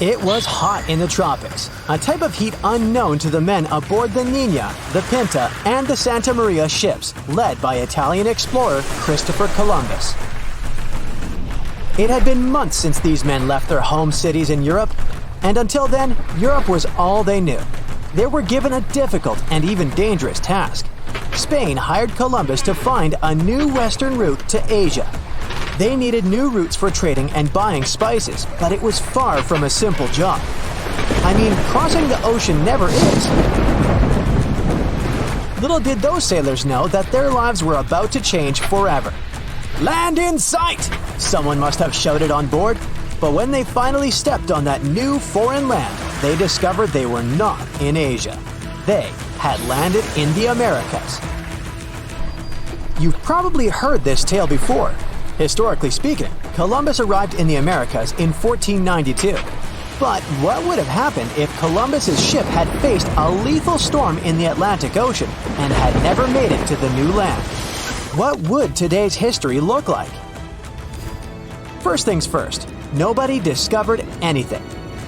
It was hot in the tropics, a type of heat unknown to the men aboard the Nina, the Pinta, and the Santa Maria ships, led by Italian explorer Christopher Columbus. It had been months since these men left their home cities in Europe, and until then, Europe was all they knew. They were given a difficult and even dangerous task. Spain hired Columbus to find a new western route to Asia. They needed new routes for trading and buying spices, but it was far from a simple job. I mean, crossing the ocean never is. Little did those sailors know that their lives were about to change forever. "Land in sight!" someone must have shouted on board. But when they finally stepped on that new foreign land, they discovered they were not in Asia. They had landed in the Americas. You've probably heard this tale before. Historically speaking, Columbus arrived in the Americas in 1492. But what would have happened if Columbus's ship had faced a lethal storm in the Atlantic Ocean and had never made it to the new land? What would today's history look like? First things first, nobody discovered anything.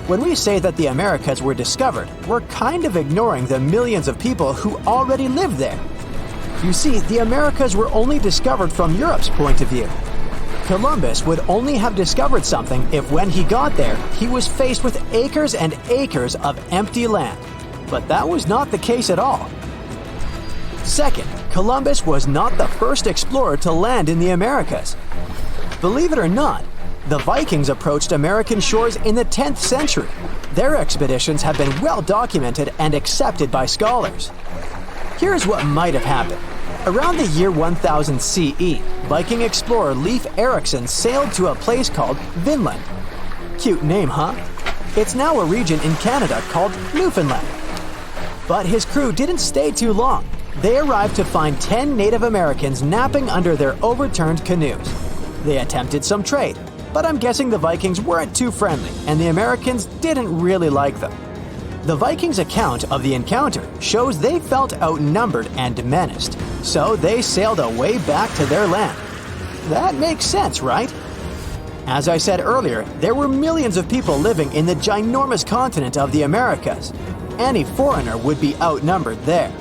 When we say that the Americas were discovered, we're kind of ignoring the millions of people who already lived there. You see, the Americas were only discovered from Europe's point of view. Columbus would only have discovered something if when he got there, he was faced with acres and acres of empty land. But that was not the case at all. Second, Columbus was not the first explorer to land in the Americas. Believe it or not, the Vikings approached American shores in the 10th century. Their expeditions have been well documented and accepted by scholars. Here's what might have happened. Around the year 1000 CE, Viking explorer Leif Erikson sailed to a place called Vinland. Cute name, huh? It's now a region in Canada called Newfoundland. But his crew didn't stay too long. They arrived to find 10 Native Americans napping under their overturned canoes. They attempted some trade, but I'm guessing the Vikings weren't too friendly and the Americans didn't really like them. The Vikings' account of the encounter shows they felt outnumbered and menaced, so they sailed away back to their land. That makes sense, right? As I said earlier, there were millions of people living in the ginormous continent of the Americas. Any foreigner would be outnumbered there.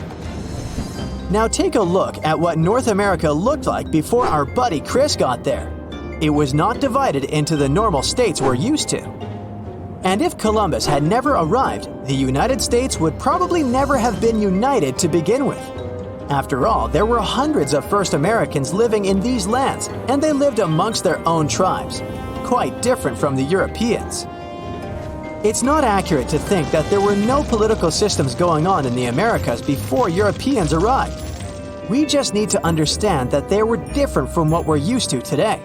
Now take a look at what North America looked like before our buddy Chris got there. It was not divided into the normal states we're used to. And if Columbus had never arrived, the United States would probably never have been united to begin with. After all, there were hundreds of first Americans living in these lands, and they lived amongst their own tribes, quite different from the Europeans. It's not accurate to think that there were no political systems going on in the Americas before Europeans arrived. We just need to understand that they were different from what we're used to today.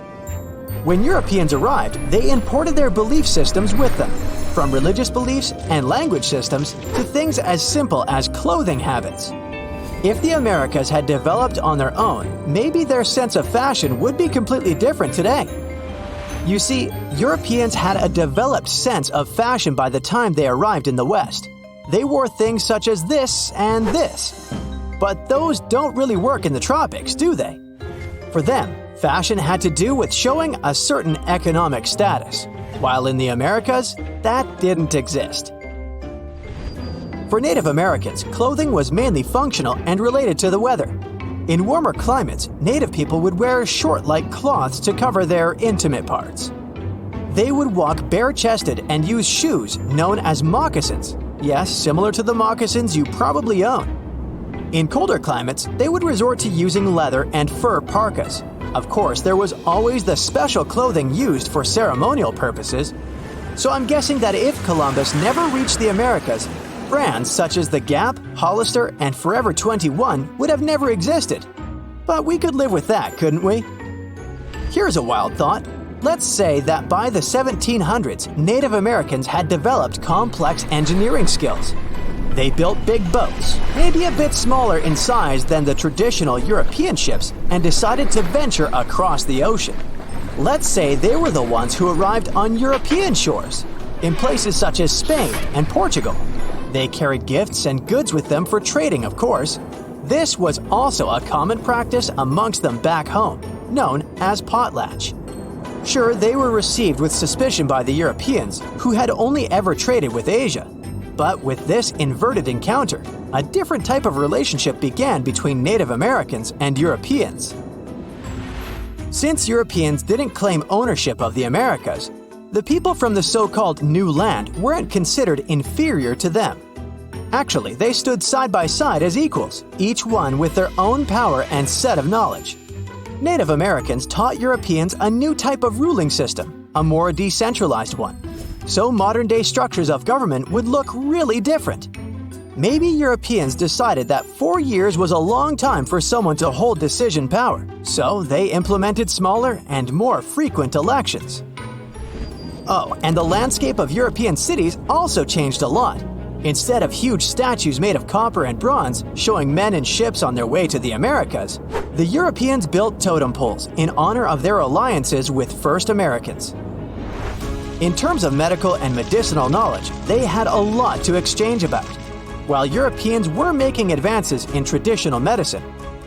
When Europeans arrived, they imported their belief systems with them, from religious beliefs and language systems to things as simple as clothing habits. If the Americas had developed on their own, maybe their sense of fashion would be completely different today. You see, Europeans had a developed sense of fashion by the time they arrived in the West. They wore things such as this and this. But those don't really work in the tropics, do they? For them, fashion had to do with showing a certain economic status, while in the Americas, that didn't exist. For Native Americans, clothing was mainly functional and related to the weather. In warmer climates, Native people would wear short-like cloths to cover their intimate parts. They would walk bare-chested and use shoes known as moccasins. Yes, similar to the moccasins you probably own. In colder climates, they would resort to using leather and fur parkas. Of course, there was always the special clothing used for ceremonial purposes. So I'm guessing that if Columbus never reached the Americas, brands such as the Gap, Hollister, and Forever 21 would have never existed. But we could live with that, couldn't we? Here's a wild thought. Let's say that by the 1700s, Native Americans had developed complex engineering skills. They built big boats, maybe a bit smaller in size than the traditional European ships, and decided to venture across the ocean. Let's say they were the ones who arrived on European shores, in places such as Spain and Portugal. They carried gifts and goods with them for trading, of course. This was also a common practice amongst them back home, known as potlatch. Sure, they were received with suspicion by the Europeans, who had only ever traded with Asia. But with this inverted encounter, a different type of relationship began between Native Americans and Europeans. Since Europeans didn't claim ownership of the Americas, the people from the so-called New Land weren't considered inferior to them. Actually, they stood side by side as equals, each one with their own power and set of knowledge. Native Americans taught Europeans a new type of ruling system, a more decentralized one. So modern-day structures of government would look really different. Maybe Europeans decided that 4 years was a long time for someone to hold decision power, so they implemented smaller and more frequent elections. Oh, and the landscape of European cities also changed a lot. Instead of huge statues made of copper and bronze showing men in ships on their way to the Americas, the Europeans built totem poles in honor of their alliances with first Americans. In terms of medical and medicinal knowledge, they had a lot to exchange about. While Europeans were making advances in traditional medicine,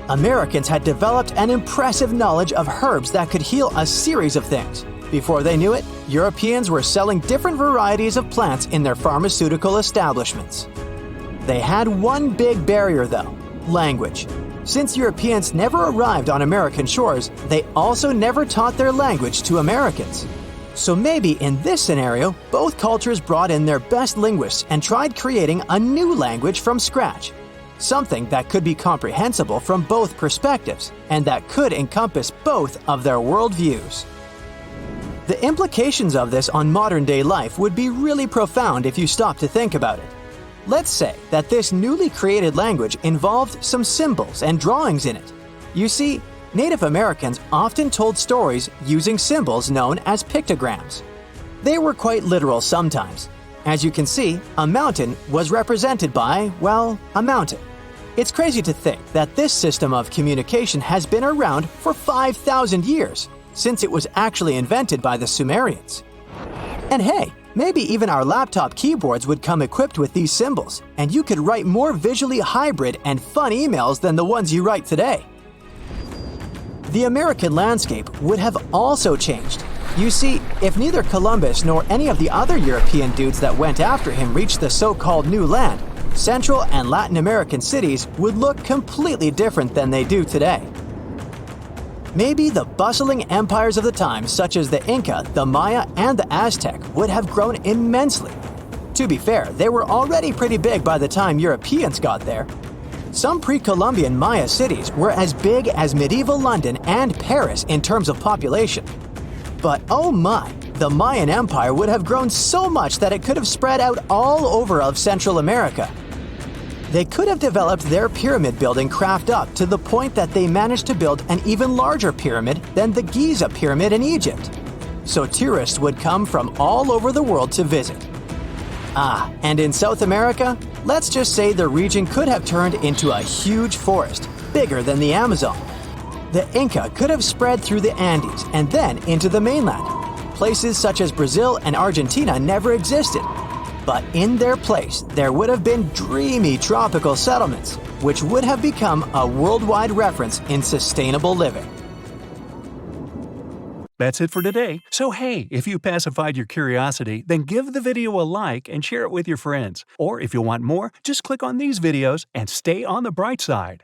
Americans had developed an impressive knowledge of herbs that could heal a series of things. Before they knew it, Europeans were selling different varieties of plants in their pharmaceutical establishments. They had one big barrier though: language. Since Europeans never arrived on American shores, they also never taught their language to Americans. So maybe in this scenario, both cultures brought in their best linguists and tried creating a new language from scratch. Something that could be comprehensible from both perspectives and that could encompass both of their worldviews. The implications of this on modern-day life would be really profound if you stop to think about it. Let's say that this newly created language involved some symbols and drawings in it. You see, Native Americans often told stories using symbols known as pictograms. They were quite literal sometimes. As you can see, a mountain was represented by, well, a mountain. It's crazy to think that this system of communication has been around for 5,000 years, since it was actually invented by the Sumerians. And hey, maybe even our laptop keyboards would come equipped with these symbols, and you could write more visually hybrid and fun emails than the ones you write today. The American landscape would have also changed. You see, if neither Columbus nor any of the other European dudes that went after him reached the so-called New Land, Central and Latin American cities would look completely different than they do today. Maybe the bustling empires of the time, such as the Inca, the Maya, and the Aztec, would have grown immensely. To be fair, they were already pretty big by the time Europeans got there. Some pre-Columbian Maya cities were as big as medieval London and Paris in terms of population. But oh my, the Mayan Empire would have grown so much that it could have spread out all over of Central America. They could have developed their pyramid building craft up to the point that they managed to build an even larger pyramid than the Giza pyramid in Egypt. So tourists would come from all over the world to visit. And in South America, let's just say the region could have turned into a huge forest, bigger than the Amazon. The Inca could have spread through the Andes and then into the mainland. Places such as Brazil and Argentina never existed. But in their place, there would have been dreamy tropical settlements, which would have become a worldwide reference in sustainable living. That's it for today. So hey, if you pacified your curiosity, then give the video a like and share it with your friends. Or if you want more, just click on these videos and stay on the bright side.